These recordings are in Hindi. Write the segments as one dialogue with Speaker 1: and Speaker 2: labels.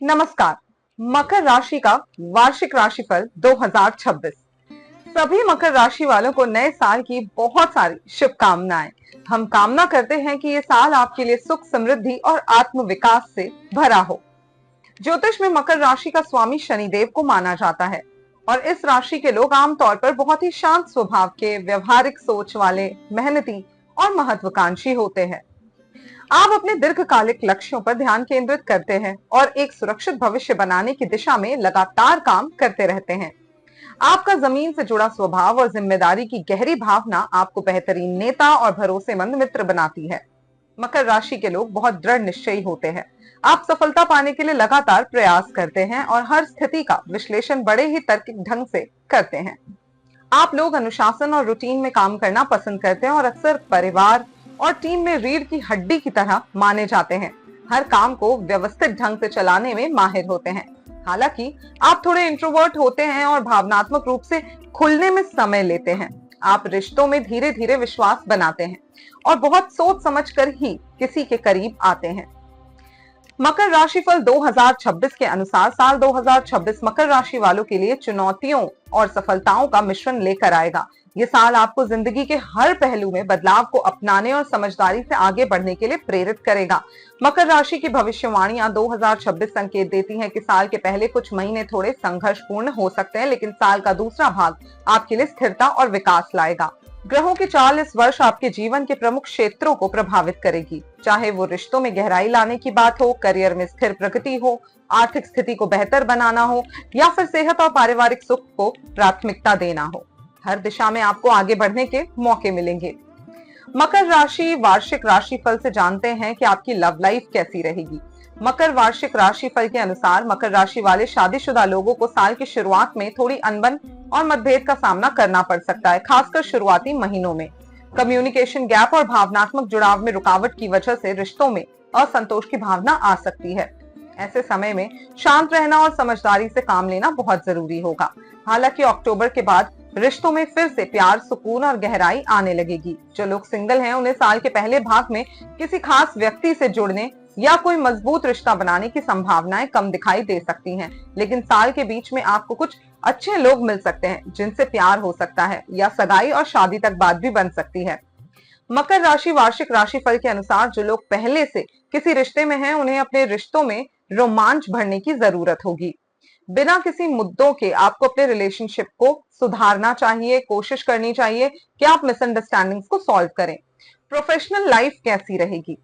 Speaker 1: नमस्कार। मकर राशि का वार्षिक राशिफल 2026। सभी मकर राशि वालों को नए साल की बहुत सारी शुभकामनाएं। हम कामना करते हैं कि ये साल आपके लिए सुख, समृद्धि और आत्म विकास से भरा हो। ज्योतिष में मकर राशि का स्वामी शनिदेव को माना जाता है और इस राशि के लोग आमतौर पर बहुत ही शांत स्वभाव के, व्यवहारिक सोच वाले, मेहनती और महत्वाकांक्षी होते हैं। आप अपने दीर्घकालिक लक्ष्यों पर ध्यान केंद्रित करते हैं और एक सुरक्षित भविष्य बनाने की दिशा में लगातार काम करते रहते हैं। आपका जमीन से जुड़ा स्वभाव और जिम्मेदारी की गहरी भावना आपको बेहतरीन नेता और भरोसेमंद मित्र बनाती है। मकर राशि के लोग बहुत दृढ़ निश्चयी होते हैं। आप सफलता पाने के लिए लगातार प्रयास करते हैं और हर स्थिति का विश्लेषण बड़े ही तार्किक ढंग से करते हैं। आप लोग अनुशासन और रूटीन में काम करना पसंद करते हैं और अक्सर परिवार और टीम में रीढ़ की हड्डी की तरह माने जाते हैं। हर काम को व्यवस्थित ढंग से चलाने में माहिर होते हैं। हालांकि आप थोड़े इंट्रोवर्ट होते हैं और भावनात्मक रूप से खुलने में समय लेते हैं। आप रिश्तों में धीरे धीरे विश्वास बनाते हैं और बहुत सोच समझकर ही किसी के करीब आते हैं। मकर राशिफल 2026 के अनुसार साल 2026 मकर राशि वालों के लिए चुनौतियों और सफलताओं का मिश्रण लेकर आएगा। ये साल आपको जिंदगी के हर पहलू में बदलाव को अपनाने और समझदारी से आगे बढ़ने के लिए प्रेरित करेगा। मकर राशि की भविष्यवाणियां 2026 संकेत देती हैं कि साल के पहले कुछ महीने थोड़े संघर्षपूर्ण हो सकते हैं, लेकिन साल का दूसरा भाग आपके लिए स्थिरता और विकास लाएगा। ग्रहों की चाल इस वर्ष आपके जीवन के प्रमुख क्षेत्रों को प्रभावित करेगी, चाहे वो रिश्तों में गहराई लाने की बात हो, करियर में स्थिर प्रगति हो, आर्थिक स्थिति को बेहतर बनाना हो या फिर सेहत और पारिवारिक सुख को प्राथमिकता देना हो। हर दिशा में आपको आगे बढ़ने के मौके मिलेंगे। मकर राशि वार्षिक राशिफल से जानते हैं कि आपकी लव लाइफ कैसी रहेगी। मकर वार्षिक राशिफल के अनुसार मकर राशि वाले शादीशुदा लोगों को साल की शुरुआत में थोड़ी अनबन और मतभेद का सामना करना पड़ सकता है, खासकर शुरुआती महीनों में। कम्युनिकेशन गैप और भावनात्मक जुड़ाव में रुकावट की वजह से रिश्तों में असंतोष की भावना आ सकती है। ऐसे समय में शांत रहना और समझदारी से काम लेना बहुत जरूरी होगा। हालांकि अक्टूबर के बाद रिश्तों में फिर से प्यार, सुकून और गहराई आने लगेगी। जो लोग सिंगल हैं, उन्हें साल के पहले भाग में किसी खास व्यक्ति से जुड़ने या कोई मजबूत रिश्ता बनाने की संभावनाएं कम दिखाई दे सकती हैं, लेकिन साल के बीच में आपको कुछ अच्छे लोग मिल सकते हैं जिनसे प्यार हो सकता है या सगाई और शादी तक बात भी बन सकती है। मकर राशि वार्षिक राशिफल के अनुसार जो लोग पहले से किसी रिश्ते में हैं, उन्हें अपने रिश्तों में रोमांच भरने की जरूरत होगी। बिना किसी मुद्दों के आपको अपने रिलेशनशिप को सुधारना चाहिए, कोशिश करनी चाहिए कि आप मिसअंडरस्टैंडिंग्स को सॉल्व करें। प्रोफेशनल लाइफ कैसी रहेगी?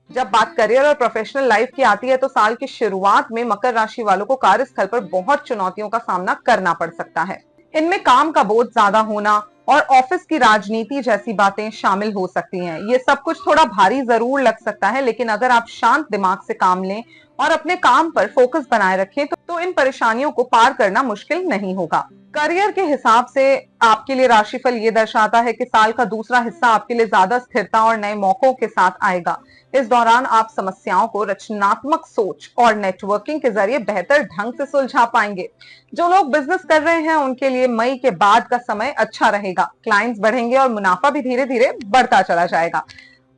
Speaker 1: जब बात करियर और प्रोफेशनल लाइफ की आती है तो साल की शुरुआत में मकर राशि वालों को कार्यस्थल पर बहुत चुनौतियों का सामना करना पड़ सकता है। इनमें काम का बोझ ज्यादा होना और ऑफिस की राजनीति जैसी बातें शामिल हो सकती हैं। ये सब कुछ थोड़ा भारी जरूर लग सकता है, लेकिन अगर आप शांत दिमाग से काम लें और अपने काम पर फोकस बनाए रखें तो इन परेशानियों को पार करना मुश्किल नहीं होगा। करियर के हिसाब से आपके लिए राशिफल ये दर्शाता है कि साल का दूसरा हिस्सा आपके लिए ज्यादा स्थिरता और नए मौकों के साथ आएगा। इस दौरान आप समस्याओं को रचनात्मक सोच और नेटवर्किंग के जरिए बेहतर ढंग से सुलझा पाएंगे। जो लोग बिजनेस कर रहे हैं, उनके लिए मई के बाद का समय अच्छा रहेगा। क्लाइंट्स बढ़ेंगे और मुनाफा भी धीरे धीरे बढ़ता चला जाएगा।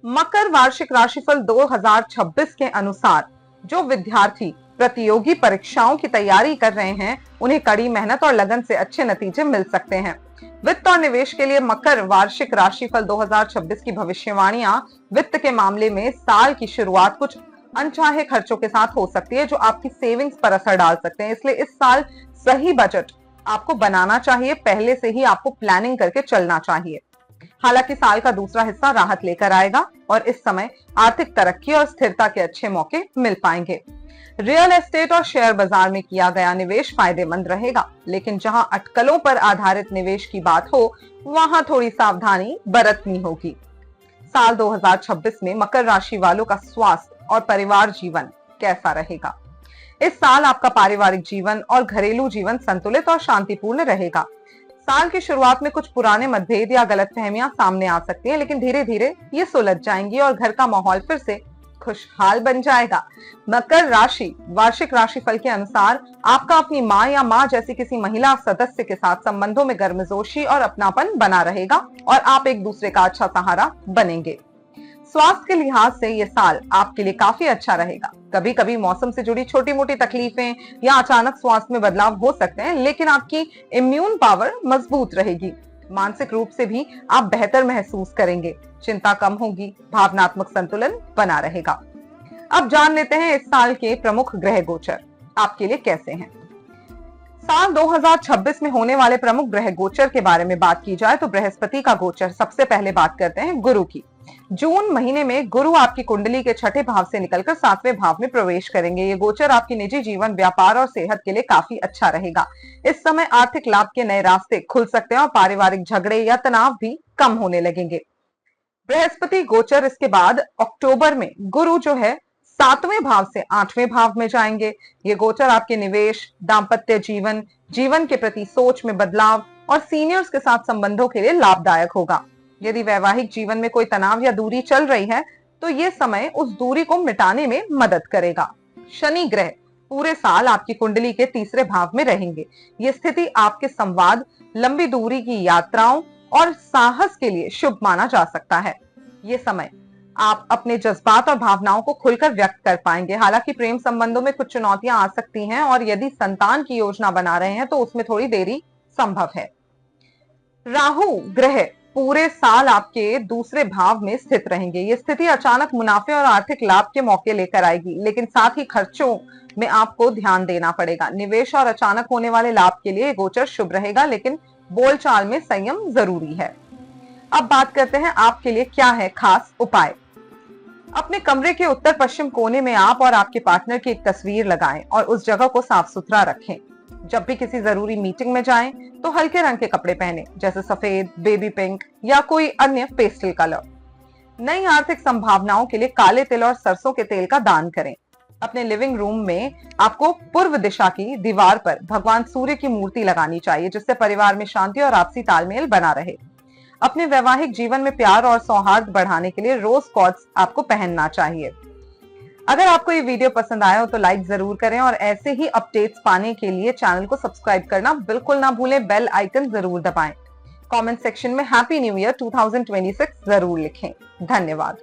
Speaker 1: मकर वार्षिक राशिफल 2026 के अनुसार जो विद्यार्थी प्रतियोगी परीक्षाओं की तैयारी कर रहे हैं, उन्हें कड़ी मेहनत और लगन से अच्छे नतीजे मिल सकते हैं। वित्त और निवेश के लिए मकर वार्षिक राशिफल 2026 की भविष्यवाणियां वित्त के मामले में साल की शुरुआत कुछ अनचाहे खर्चों के साथ हो सकती है, जो आपकी सेविंग्स पर असर डाल सकते हैं। इसलिए इस साल सही बजट आपको बनाना चाहिए, पहले से ही आपको प्लानिंग करके चलना चाहिए। हालांकि साल का दूसरा हिस्सा राहत लेकर आएगा और इस समय आर्थिक तरक्की और स्थिरता के अच्छे मौके मिल पाएंगे। रियल एस्टेट और शेयर बाजार में किया गया निवेश फायदेमंद रहेगा, लेकिन जहां अटकलों पर आधारित निवेश की बात हो, वहां थोड़ी सावधानी बरतनी होगी। साल 2026 में मकर राशि वालों का स्वास्थ्य और परिवार जीवन कैसा रहेगा? इस साल आपका पारिवारिक जीवन और घरेलू जीवन संतुलित और शांतिपूर्ण रहेगा। साल की शुरुआत में कुछ पुराने मतभेद या गलतफहमियां सामने आ सकती हैं, लेकिन धीरे धीरे ये सुलझ जाएंगी और घर का माहौल फिर से खुशहाल बन जाएगा। मकर राशि वार्षिक राशिफल के अनुसार आपका अपनी माँ या माँ जैसी किसी महिला सदस्य के साथ संबंधों में गर्मजोशी और अपनापन बना रहेगा और आप एक दूसरे का अच्छा सहारा बनेंगे। स्वास्थ्य के लिहाज से ये साल आपके लिए काफी अच्छा रहेगा। कभी कभी मौसम से जुड़ी छोटी मोटी तकलीफें या अचानक स्वास्थ्य में बदलाव हो सकते हैं, लेकिन आपकी इम्यून पावर मजबूत रहेगी। मानसिक रूप से भी आप बेहतर महसूस करेंगे, चिंता कम होगी, भावनात्मक संतुलन बना रहेगा। अब जान लेते हैं इस साल के प्रमुख ग्रह गोचर आपके लिए कैसे हैं। साल 2026 में होने वाले प्रमुख ग्रह गोचर के बारे में बात की जाए तो बृहस्पति का गोचर सबसे पहले बात करते हैं गुरु की। जून महीने में गुरु आपकी कुंडली के छठे भाव से निकलकर सातवें भाव में प्रवेश करेंगे। ये गोचर आपके निजी जीवन, व्यापार और सेहत के लिए काफी अच्छा रहेगा। इस समय आर्थिक लाभ के नए रास्ते खुल सकते हैं और पारिवारिक झगड़े या तनाव भी कम होने लगेंगे। बृहस्पति गोचर इसके बाद अक्टूबर में गुरु जो है सातवें भाव से आठवें भाव में जाएंगे। ये गोचर आपके निवेश, दाम्पत्य जीवन, जीवन के प्रति सोच में बदलाव और सीनियर्स के साथ संबंधों के लिए लाभदायक होगा। यदि वैवाहिक जीवन में कोई तनाव या दूरी चल रही है तो ये समय उस दूरी को मिटाने में मदद करेगा। शनि ग्रह पूरे साल आपकी कुंडली के तीसरे भाव में रहेंगे। ये स्थिति आपके संवाद, लंबी दूरी की यात्राओं और साहस के लिए शुभ माना जा सकता है। ये समय आप अपने जज्बात और भावनाओं को खुलकर व्यक्त कर पाएंगे। हालांकि प्रेम संबंधों में कुछ चुनौतियां आ सकती हैं और यदि संतान की योजना बना रहे हैं तो उसमें थोड़ी देरी संभव है। राहु ग्रह पूरे साल आपके दूसरे भाव में स्थित रहेंगे। ये स्थिति अचानक मुनाफे और आर्थिक लाभ के मौके लेकर आएगी, लेकिन साथ ही खर्चों में आपको ध्यान देना पड़ेगा। निवेश और अचानक होने वाले लाभ के लिए गोचर शुभ रहेगा, लेकिन बोलचाल में संयम जरूरी है। अब बात करते हैं आपके लिए क्या है खास उपाय। अपने कमरे के उत्तर पश्चिम कोने में आप और आपके पार्टनर की एक तस्वीर लगाएं और उस जगह को साफ सुथरा रखें। जब भी किसी जरूरी मीटिंग में जाएं तो हल्के रंग के कपड़े पहने, जैसे सफेद, बेबी पिंक या कोई अन्य पेस्टल कलर। नई आर्थिक संभावनाओं के लिए काले तिल और सरसों के तेल का दान करें। अपने लिविंग रूम में आपको पूर्व दिशा की दीवार पर भगवान सूर्य की मूर्ति लगानी चाहिए, जिससे परिवार में शांति और आपसी तालमेल बना रहे। अपने वैवाहिक जीवन में प्यार और सौहार्द बढ़ाने के लिए रोज कॉर्ड्स आपको पहनना चाहिए। अगर आपको ये वीडियो पसंद आया हो तो लाइक जरूर करें और ऐसे ही अपडेट्स पाने के लिए चैनल को सब्सक्राइब करना बिल्कुल ना भूलें। बेल आइकन जरूर दबाएं। कमेंट सेक्शन में हैप्पी न्यू ईयर 2026 जरूर लिखें। धन्यवाद।